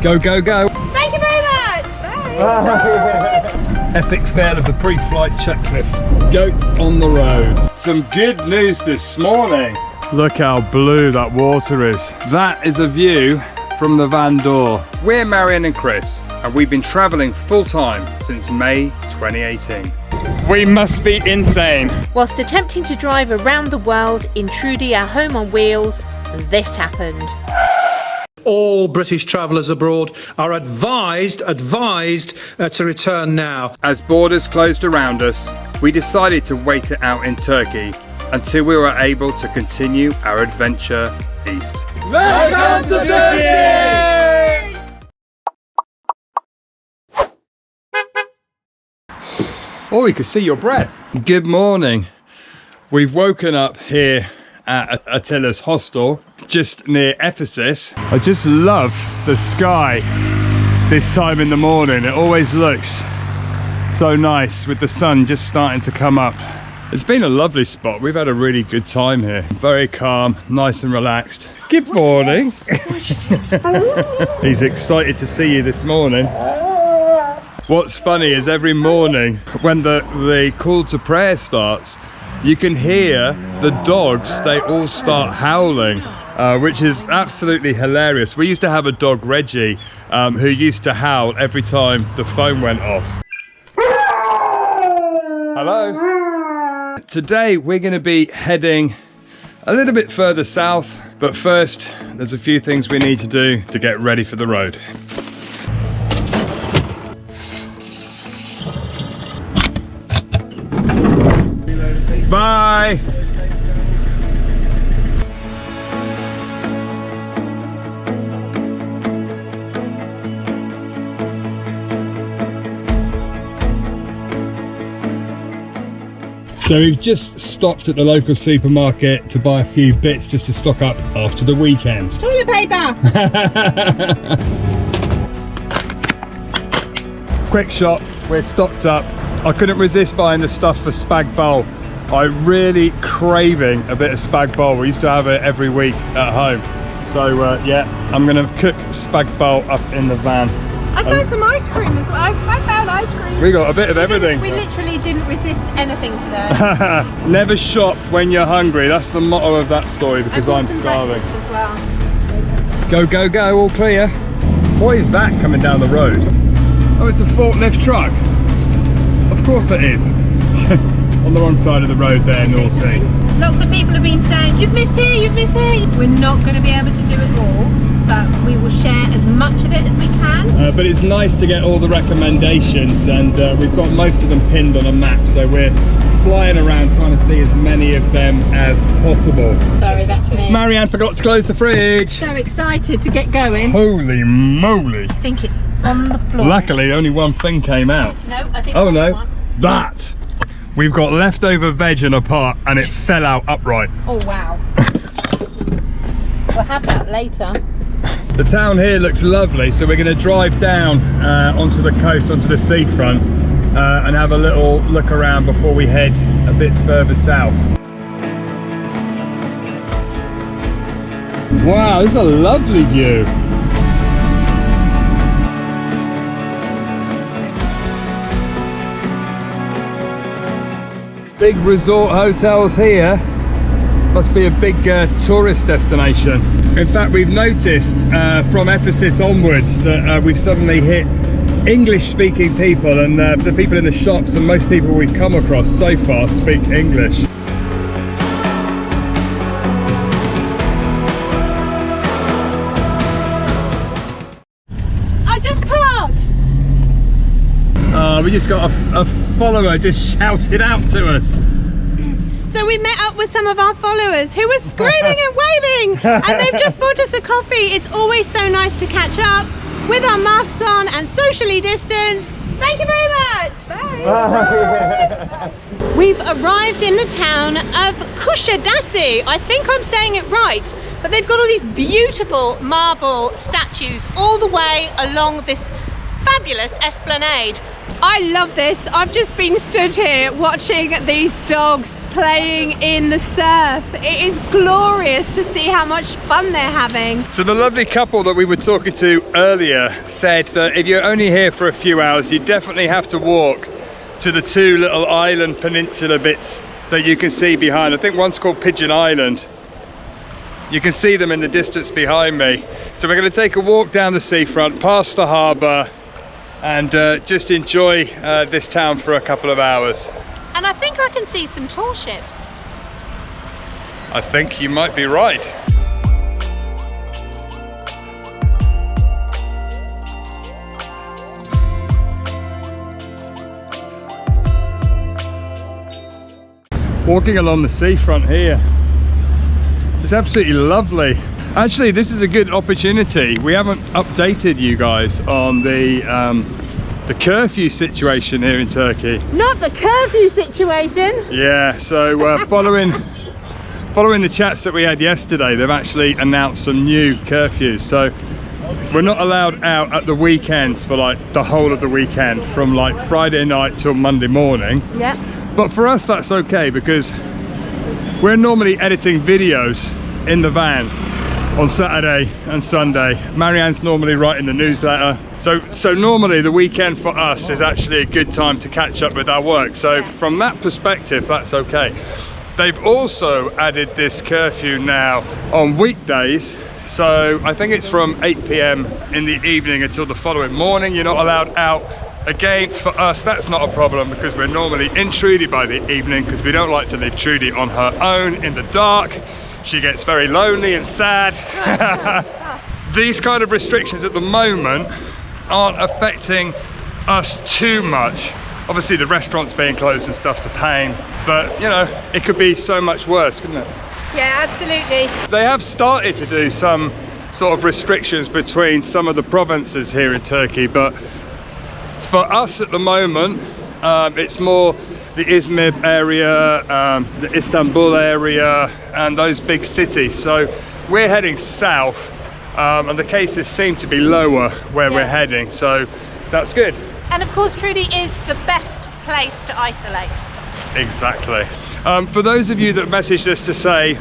Go, go, go. Thank you very much. Bye. Epic fail of the pre-flight checklist. Goats on the road. Some good news this morning. Look how blue that water is. That is a view from the Van Door. We're Marian and Chris, and we've been traveling full-time since May 2018. We must be insane. Whilst attempting to drive around the world in Trudy, our home on wheels, this happened. All British travellers abroad are advised to return now. As borders closed around us, we decided to wait it out in Turkey until we were able to continue our adventure east. Welcome to Turkey! Oh, you can see your breath. Good morning. We've woken up here at Attila's hostel, just near Ephesus. I just love the sky this time in the morning. It always looks so nice with the sun just starting to come up. It's been a lovely spot. We've had a really good time here. Very calm, nice and relaxed. Good morning. He's excited to see you this morning. What's funny is every morning when the call to prayer starts, you can hear the dogs, they all start howling, which is absolutely hilarious. We used to have a dog, Reggie, who used to howl every time the phone went off. Hello. Today we're going to be heading a little bit further south, but first there's a few things we need to do to get ready for the road. Bye! So we've just stopped at the local supermarket to buy a few bits just to stock up after the weekend. Toilet paper! Quick shop, we're stocked up. I couldn't resist buying the stuff for spag bowl. I'm really craving a bit of spag bowl. We used to have it every week at home. So yeah, I'm gonna cook spag bowl up in the van. I've got some ice cream as well. I found ice cream. We got a bit of everything. We literally didn't resist anything today. Never shop when you're hungry. That's the motto of that story, because I'm starving. As well. Go, go, go, all clear. What is that coming down the road? Oh, it's a forklift truck. Of course it is. On the wrong side of the road there, naughty. Lots of people have been saying, you've missed here, you've missed here. We're not going to be able to do it all, but we will share as much of it as we can. But it's nice to get all the recommendations, and we've got most of them pinned on a map, so we're flying around trying to see as many of them as possible. Sorry, that's me. Marianne forgot to close the fridge. So excited to get going. Holy moly. I think it's on the floor. Luckily, only one thing came out. No, I think oh no, one. that. We've got leftover veg in a pot and it fell out upright. Oh wow. We'll have that later. The town here looks lovely, so we're going to drive down onto the coast, onto the seafront, and have a little look around before we head a bit further south. Wow, this is a lovely view. Big resort hotels here. Must be a big tourist destination. In fact, we've noticed from Ephesus onwards that we've suddenly hit English-speaking people, and the people in the shops and most people we've come across so far speak English. I just parked! We just got a follower just shouted out to us. So we met up with some of our followers who were screaming and waving, and they've just bought us a coffee. It's always so nice to catch up with our masks on and socially distanced. Thank you very much. Bye. We've arrived in the town of Kushadasi. I think I'm saying it right, but they've got all these beautiful marble statues all the way along this fabulous esplanade. I love this. I've just been stood here watching these dogs playing in the surf. It is glorious to see how much fun they're having. So the lovely couple that we were talking to earlier said that if you're only here for a few hours, you definitely have to walk to the two little island peninsula bits that you can see behind. I think one's called Pigeon Island. You can see them in the distance behind me. So we're going to take a walk down the seafront, past the harbour, and just enjoy this town for a couple of hours. And I think I can see some tall ships. I think you might be right. Walking along the seafront here, it's absolutely lovely. Actually, this is a good opportunity. We haven't updated you guys on the curfew situation here in Turkey. Not the curfew situation. Yeah, so following the chats that we had yesterday, they've actually announced some new curfews. So we're not allowed out at the weekends for like the whole of the weekend, from like Friday night till Monday morning. Yeah. But for us that's okay, because we're normally editing videos in the van on Saturday and Sunday. Marianne's normally writing the newsletter. So normally the weekend for us is actually a good time to catch up with our work. So from that perspective, that's okay. They've also added this curfew now on weekdays. So I think it's from 8 p.m. in the evening until the following morning. You're not allowed out. Again, for us, that's not a problem, because we're normally in Trudy by the evening, because we don't like to leave Trudy on her own in the dark. She gets very lonely and sad. These kind of restrictions at the moment aren't affecting us too much. Obviously the restaurants being closed and stuff's a pain, but you know, it could be so much worse, couldn't it? Yeah, absolutely. They have started to do some sort of restrictions between some of the provinces here in Turkey, but for us at the moment, it's more the Izmir area, the Istanbul area, and those big cities. So we're heading south, and the cases seem to be lower where we're heading, so that's good. And of course, Trudy is the best place to isolate. Exactly. For those of you that messaged us to say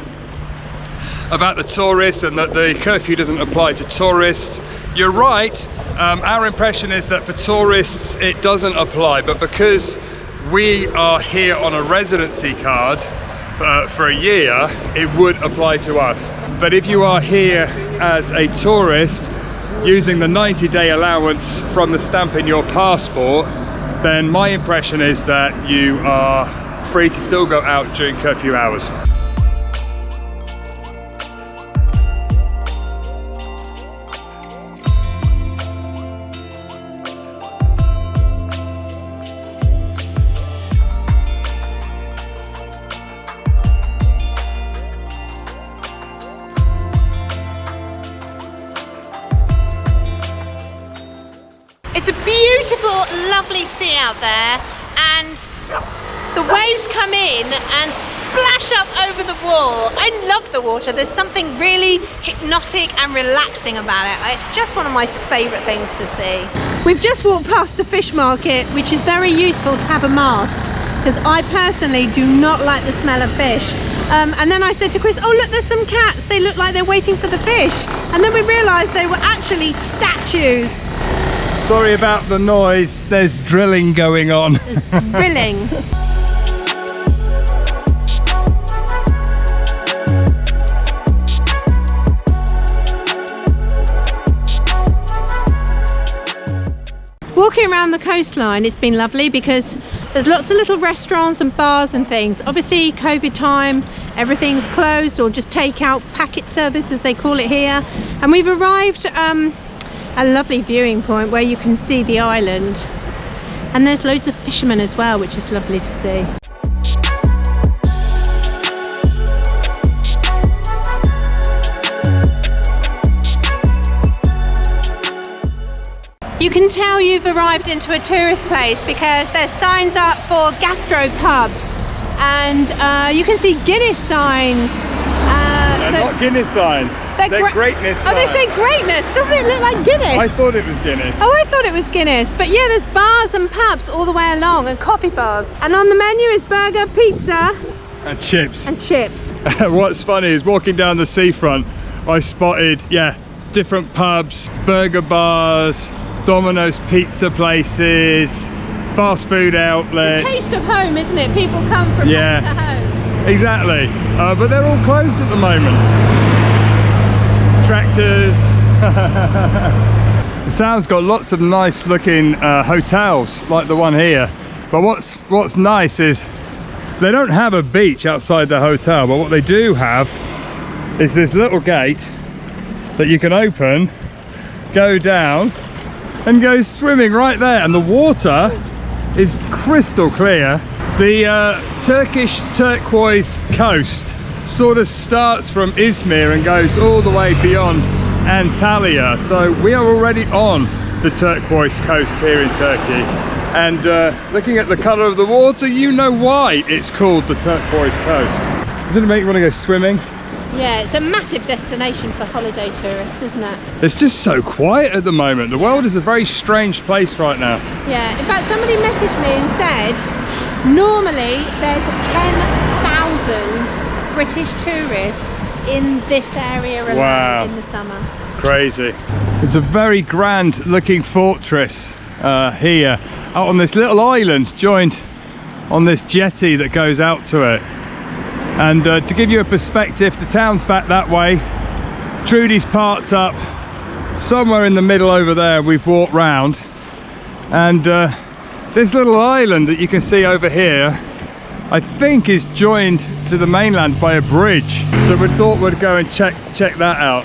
about the tourists and that the curfew doesn't apply to tourists, you're right. Our impression is that for tourists it doesn't apply, but because we are here on a residency card for a year, it would apply to us. But if you are here as a tourist using the 90-day allowance from the stamp in your passport, then my impression is that you are free to still go out during curfew hours. It's a beautiful, lovely sea out there, and the waves come in and splash up over the wall. I love the water. There's something really hypnotic and relaxing about it. It's just one of my favourite things to see. We've just walked past the fish market, which is very useful to have a mask, because I personally do not like the smell of fish. And then I said to Chris, oh look, there's some cats. They look like they're waiting for the fish. And then we realised they were actually statues. Sorry about the noise, there's drilling going on. There's drilling. Walking around the coastline, it's been lovely because there's lots of little restaurants and bars and things. Obviously COVID time, everything's closed, or just takeout packet service as they call it here. And we've arrived a lovely viewing point where you can see the island, and there's loads of fishermen as well, which is lovely to see. You can tell you've arrived into a tourist place because there's signs up for gastro pubs, and you can see Guinness signs. They're not Guinness signs, they're greatness signs. Oh, they say greatness. Doesn't it look like Guinness? I thought it was Guinness. Oh, I thought it was Guinness. But yeah, there's bars and pubs all the way along, and coffee bars. And on the menu is burger, pizza, And chips. And chips. What's funny is walking down the seafront, I spotted, yeah, different pubs, burger bars, Domino's pizza places, fast food outlets. The taste of home, isn't it? People come from home to home. Exactly. But they're all closed at the moment. Tractors. The town's got lots of nice looking hotels like the one here. But what's nice is they don't have a beach outside the hotel, but what they do have is this little gate that you can open, go down and go swimming right there, and the water is crystal clear. The Turkish turquoise coast sort of starts from Izmir and goes all the way beyond Antalya, so we are already on the turquoise coast here in Turkey, and looking at the colour of the water, you know why it's called the turquoise coast. Doesn't it make you want to go swimming? Yeah, it's a massive destination for holiday tourists, isn't it? It's just so quiet at the moment. The world is a very strange place right now. Yeah, in fact somebody messaged me and said normally there's 10,000 British tourists in this area alone in the summer. Crazy. It's a very grand looking fortress here out on this little island joined on this jetty that goes out to it. And to give you a perspective, the town's back that way. Trudy's parked up somewhere in the middle over there. We've walked round, and this little island that you can see over here, I think is joined to the mainland by a bridge. So we thought we'd go and check that out.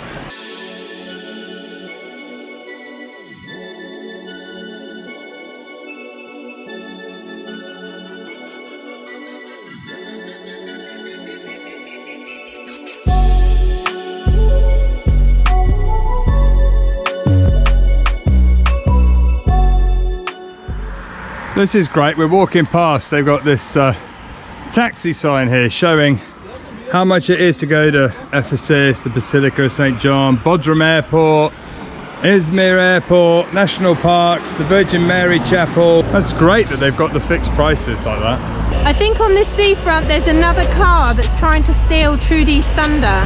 This is great. We're walking past, they've got this taxi sign here showing how much it is to go to Ephesus, the Basilica of St. John, Bodrum Airport, Izmir Airport, national parks, the Virgin Mary Chapel. That's great that they've got the fixed prices like that. I think on this seafront there's another car that's trying to steal Trudy's thunder.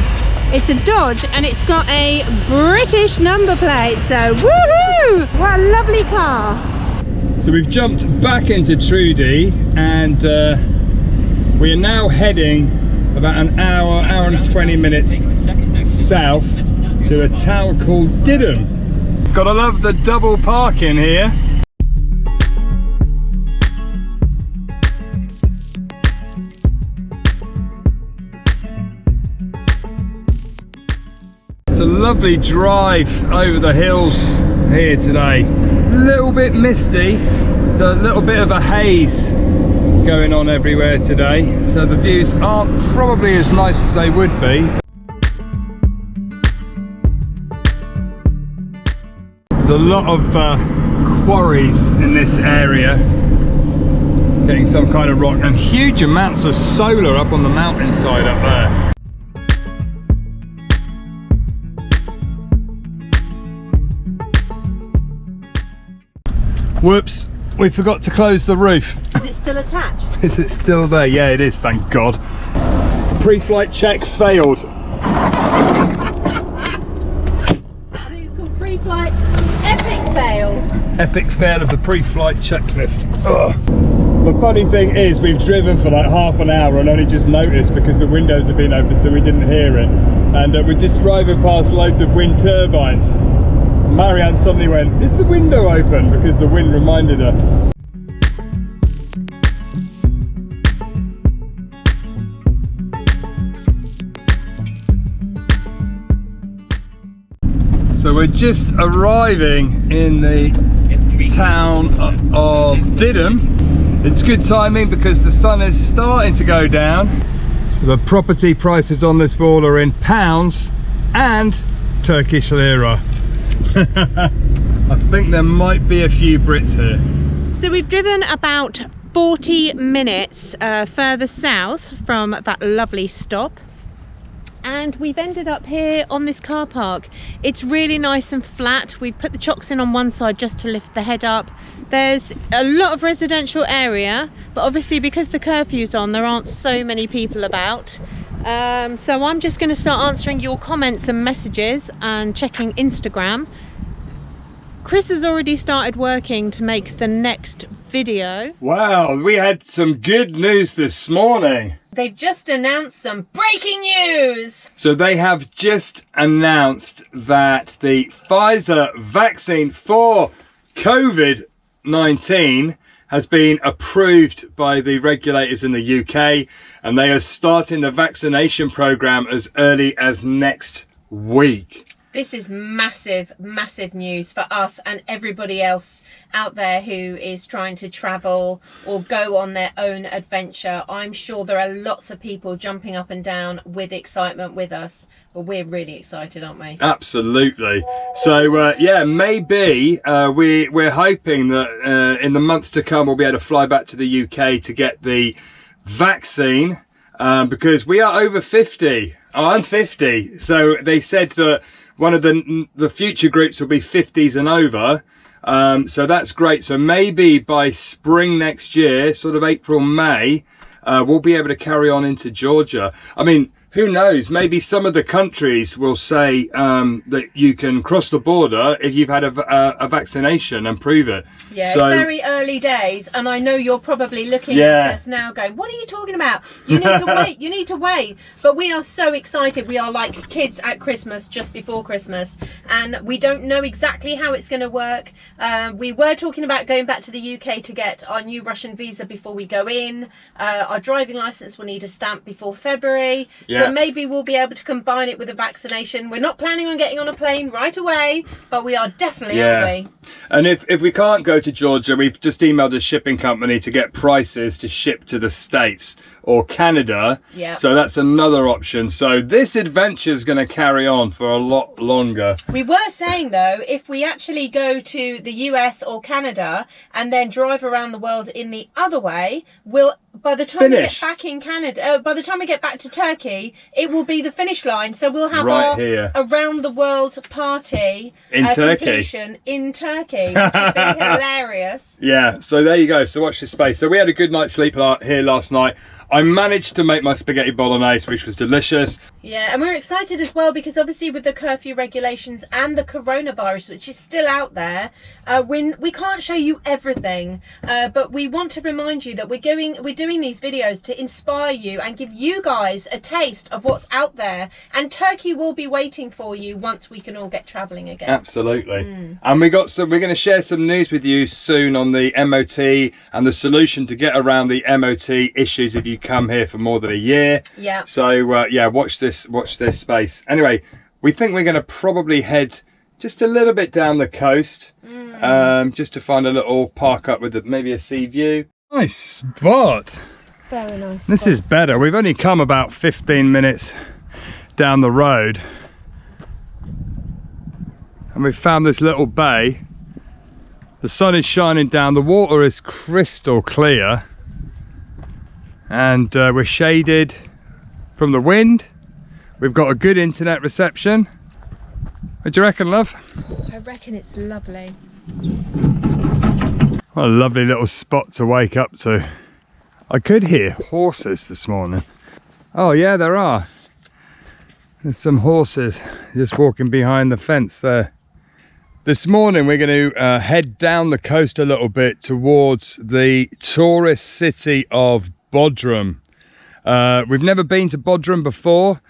It's a Dodge and it's got a British number plate, so woohoo! What a lovely car. So we've jumped back into Trudy, and we are now heading about an hour and 20 minutes south to a town called Didim. Gotta love the double parking here. It's a lovely drive over the hills here today. A little bit misty, so a little bit of a haze going on everywhere today, so the views aren't probably as nice as they would be. There's a lot of quarries in this area, getting some kind of rock, and huge amounts of solar up on the mountainside up there. Whoops, we forgot to close the roof. Is it still attached? Is it still there? Yeah, it is, thank God. Pre-flight check failed. I think it's called pre-flight epic fail. Epic fail of the pre-flight checklist. Ugh. The funny thing is, we've driven for like half an hour and only just noticed because the windows have been open, so we didn't hear it. And we're just driving past loads of wind turbines. Marianne suddenly went, "Is the window open?" because the wind reminded her. So we're just arriving in the town of Didim. It's good timing because the sun is starting to go down. So the property prices on this wall are in pounds and Turkish lira. I think there might be a few Brits here. So we've driven about 40 minutes further south from that lovely stop, and we've ended up here on this car park. It's really nice and flat. We've put the chocks in on one side just to lift the head up. There's a lot of residential area, but obviously because the curfew's on, there aren't so many people about. So I'm just going to start answering your comments and messages and checking Instagram. Chris has already started working to make the next video. Wow, we had some good news this morning. They've just announced some breaking news. So they have just announced that the Pfizer vaccine for COVID-19 has been approved by the regulators in the UK, and they are starting the vaccination program as early as next week. This is massive, massive news for us and everybody else out there who is trying to travel or go on their own adventure. I'm sure there are lots of people jumping up and down with excitement with us. Well, we're really excited, aren't we? Absolutely. So yeah, maybe we're hoping that in the months to come we'll be able to fly back to the UK to get the vaccine, because we are over 50. I'm 50, so they said that one of the future groups will be 50s and over, so that's great. So maybe by spring next year, sort of April, May, we'll be able to carry on into Georgia. I mean, who knows, maybe some of the countries will say that you can cross the border if you've had a vaccination and prove it. Yeah, so, it's very early days, and I know you're probably looking at us now going, what are you talking about? You need to wait, you need to wait. But we are so excited. We are like kids at Christmas, just before Christmas, and we don't know exactly how it's going to work. We were talking about going back to the UK to get our new Russian visa before we go in. Our driving licence will need a stamp before February. Yeah. So maybe we'll be able to combine it with a vaccination. We're not planning on getting on a plane right away, but we are definitely, aren't we? And if we can't go to Georgia, we've just emailed a shipping company to get prices to ship to the States or Canada. Yeah. So that's another option. So this adventure is going to carry on for a lot longer. We were saying though, if we actually go to the US or Canada and then drive around the world in the other way, we'll, by the time we get back in Canada, by the time we get back to Turkey, it will be the finish line. So we'll have right our here. around the world party in Turkey. completion in Turkey. Which would be hilarious. Yeah, so there you go. So watch this space. So we had a good night's sleep here last night. I managed to make my spaghetti bolognese, which was delicious. Yeah, and we're excited as well because obviously with the curfew regulations and the coronavirus, which is still out there, we can't show you everything, but we want to remind you that we're doing these videos to inspire you and give you guys a taste of what's out there, and Turkey will be waiting for you once we can all get travelling again. Absolutely. And we're going to share some news with you soon on the MOT and the solution to get around the MOT issues if you come here for more than a year. Yeah. So yeah, watch this space. Anyway, we think we're going to probably head just a little bit down the coast, just to find a little park up with maybe a sea view. Nice spot. Very nice. This is better. We've only come about 15 minutes down the road, and we've found this little bay. The sun is shining down. The water is crystal clear. And we're shaded from the wind. We've got a good internet reception. What do you reckon, love? I reckon it's lovely. What a lovely little spot to wake up to. I could hear horses this morning. Oh yeah, there are. There's some horses just walking behind the fence there. This morning we're going to head down the coast a little bit towards the tourist city of Bodrum. We've never been to Bodrum before.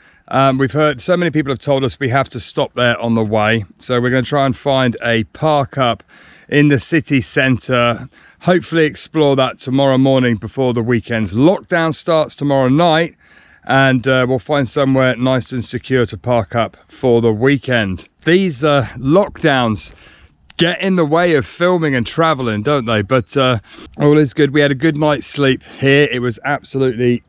We've heard, so many people have told us we have to stop there on the way. So we're going to try and find a park up in the city centre. Hopefully explore that tomorrow morning before the weekend's lockdown starts tomorrow night. And we'll find somewhere nice and secure to park up for the weekend. These lockdowns get in the way of filming and traveling, don't they? But all is good. We had a good night's sleep here. It was absolutely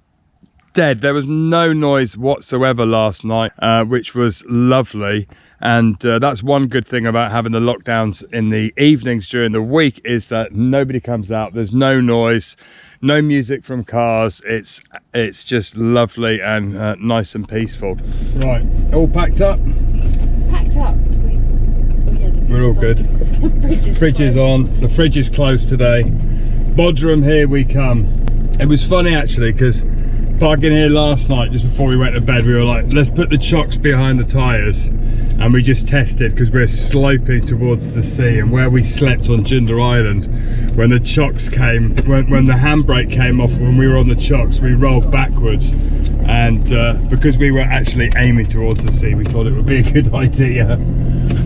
dead. There was no noise whatsoever last night, which was lovely. And that's one good thing about having the lockdowns in the evenings during the week, is that nobody comes out. There's no noise. no music from cars. It's just lovely and nice and peaceful. Right, all packed up? Packed up. We're all good. Fridge is on. The fridge is closed today. Bodrum, here we come. It was funny actually, because parking here last night, just before we went to bed, we were like, let's put the chocks behind the tyres. And we just tested, because we're sloping towards the sea, and where we slept on Jinder Island, when the chocks came, when the handbrake came off, when we were on the chocks, we rolled backwards. And because we were actually aiming towards the sea, we thought it would be a good idea.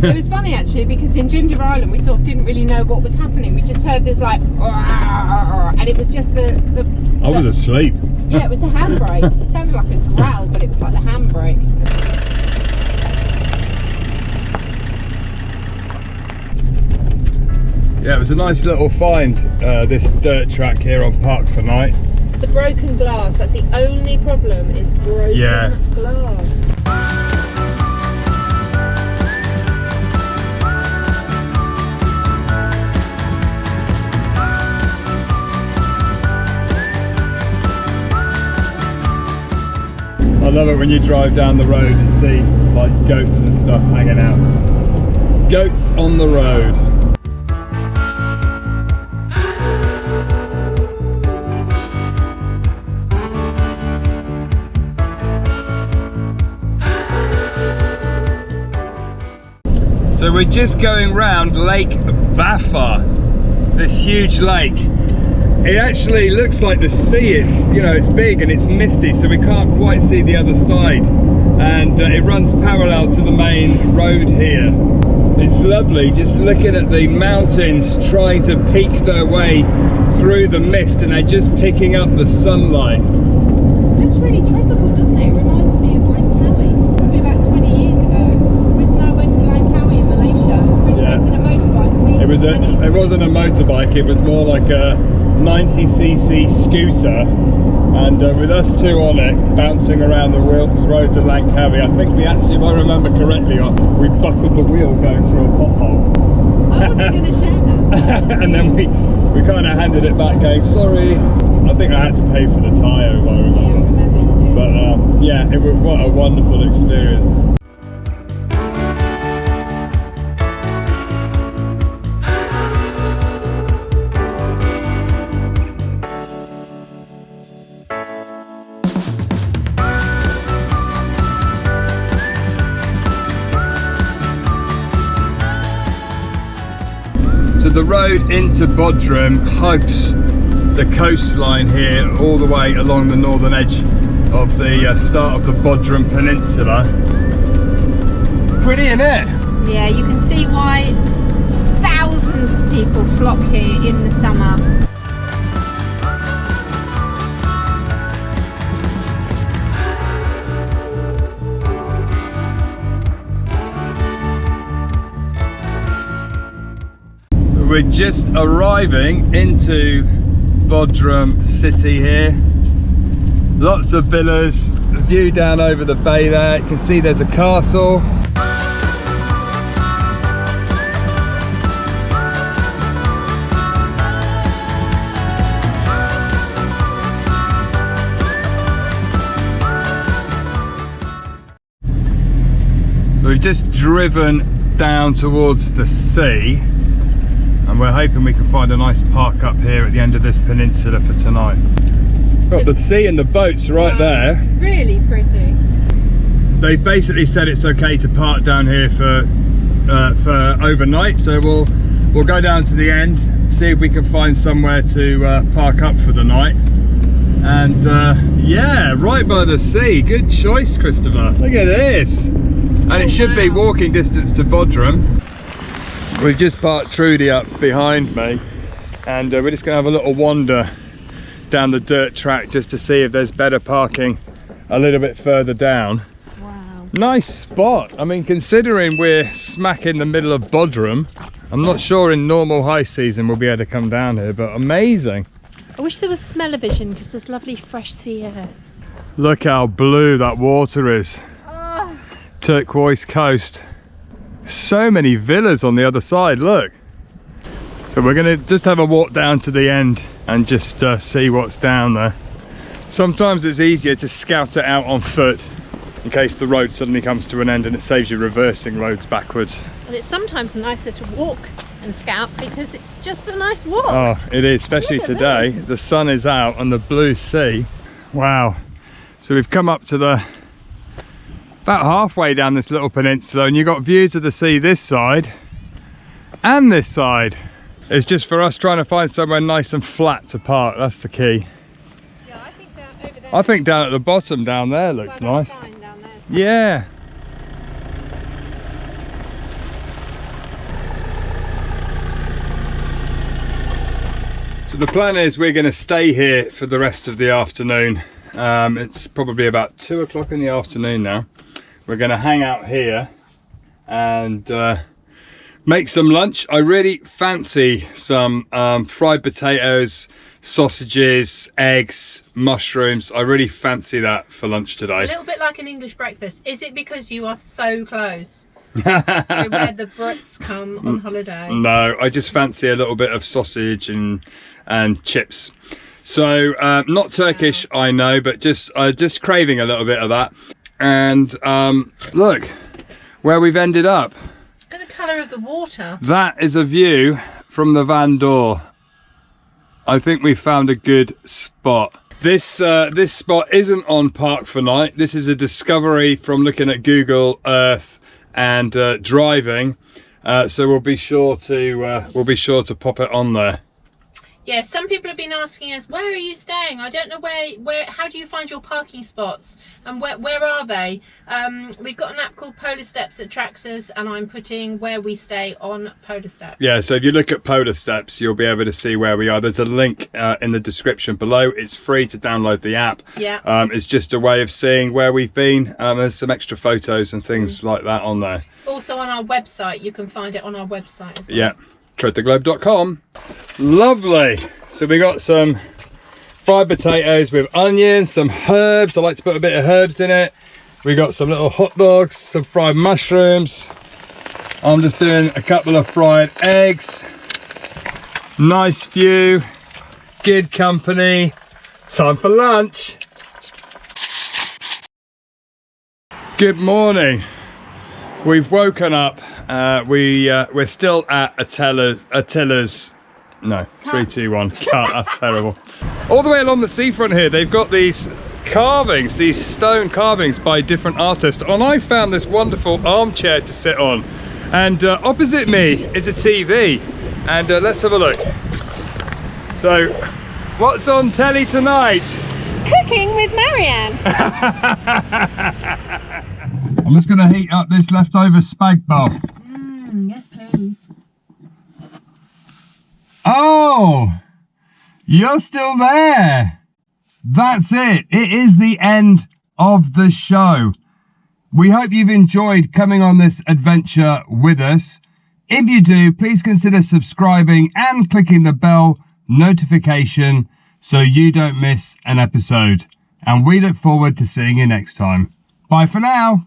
It was funny actually, because in Jinder Island we sort of didn't really know what was happening. We just heard this like, and it was just I was asleep. Yeah, it was the handbrake. It sounded like a growl, but it was like the handbrake. Yeah, it was a nice little find, this dirt track here on Park for Night. It's the broken glass, that's the only problem, is broken glass. I love it when you drive down the road and see like goats and stuff hanging out. Goats on the road. So we're just going round Lake Baffa, this huge lake. It actually looks like the sea. It's, you know, it's big and it's misty, so we can't quite see the other side. And it runs parallel to the main road here. It's lovely just looking at the mountains trying to peek their way through the mist, and they're just picking up the sunlight. It looks really tropical, doesn't it? It reminds me of Langkawi. Probably about 20 years ago. Chris and I went to Langkawi in Malaysia. Chris rented a motorbike. It wasn't a motorbike, it was more like a 90cc scooter, and with us two on it, bouncing around the roads of Langkawi. I think we actually, if I remember correctly, we buckled the wheel going through a pothole. I wasn't going to share that. And then we kind of handed it back going, sorry. I think I had to pay for the tyre, if I remember. Yeah, I remember you doing. But yeah, what a wonderful experience. So the road into Bodrum hugs the coastline here all the way along the northern edge of the start of the Bodrum Peninsula. Pretty, innit? Yeah, you can see why thousands of people flock here in the summer. We're just arriving into Bodrum city here. Lots of villas, a view down over the bay there. You can see there's a castle. So we've just driven down towards the sea, and we're hoping we can find a nice park up here at the end of this peninsula for tonight. Got the sea and the boats right there. It's really pretty. They've basically said it's okay to park down here for overnight, so we'll go down to the end, see if we can find somewhere to park up for the night. And yeah, right by the sea. Good choice, Christopher. Look at this. And it should be walking distance to Bodrum. We've just parked Trudy up behind me, and we're just gonna have a little wander down the dirt track just to see if there's better parking a little bit further down. Wow. Nice spot. I mean, considering we're smack in the middle of Bodrum, I'm not sure in normal high season we'll be able to come down here, but amazing. I wish there was smell-o-vision because there's lovely fresh sea air. Look how blue that water is. Oh. Turquoise coast. So many villas on the other side, look. So we're gonna just have a walk down to the end and just see what's down there. Sometimes it's easier to scout it out on foot in case the road suddenly comes to an end, and it saves you reversing roads backwards. And it's sometimes nicer to walk and scout because it's just a nice walk. Oh, it is, especially today. this. The sun is out and the blue sea. Wow. So we've come up to about halfway down this little peninsula, and you've got views of the sea this side and this side. It's just for us trying to find somewhere nice and flat to park. That's the key. Yeah, I think down over there. I think down at the bottom down there looks nice. Sign down there. Yeah. So the plan is we're going to stay here for the rest of the afternoon. It's probably about 2 o'clock in the afternoon now. We're going to hang out here and make some lunch. I really fancy some fried potatoes, sausages, eggs, mushrooms. I really fancy that for lunch today. It's a little bit like an English breakfast. Is it because you are so close to where the Brits come on holiday? No, I just fancy a little bit of sausage and chips. So not Turkish, I know, but just craving a little bit of that. And look where we've ended up. Look at the colour of the water. That is a view from the Van Door. I think we found a good spot. This spot isn't on Park for Night. This is a discovery from looking at Google Earth and driving. So we'll be sure to pop it on there. Yeah, some people have been asking us, where are you staying? I don't know where how do you find your parking spots, and where are they? We've got an app called Polar Steps that tracks us, and I'm putting where we stay on Polar Steps. Yeah, so if you look at Polar Steps, you'll be able to see where we are. There's a link in the description below. It's free to download the app. Yeah. It's just a way of seeing where we've been. There's some extra photos and things like that on there. Also on our website, you can find it on our website as well. Yeah, treadtheglobe.com. Lovely. So we got some fried potatoes with onions, some herbs. I like to put a bit of herbs in it. We got some little hot dogs, some fried mushrooms. I'm just doing a couple of fried eggs. Nice view, good company. Time for lunch. Good morning. We've woken up. We're still at Attila's. No, 3, 2, 1. Cut. That's terrible. All the way along the seafront here, they've got these carvings, these stone carvings by different artists. And I found this wonderful armchair to sit on. And opposite me is a TV. And let's have a look. So, what's on telly tonight? Cooking with Marianne. I'm just going to heat up this leftover spag bowl. Yes, please. Oh, you're still there. That's it. It is the end of the show. We hope you've enjoyed coming on this adventure with us. If you do, please consider subscribing and clicking the bell notification so you don't miss an episode. And we look forward to seeing you next time. Bye for now.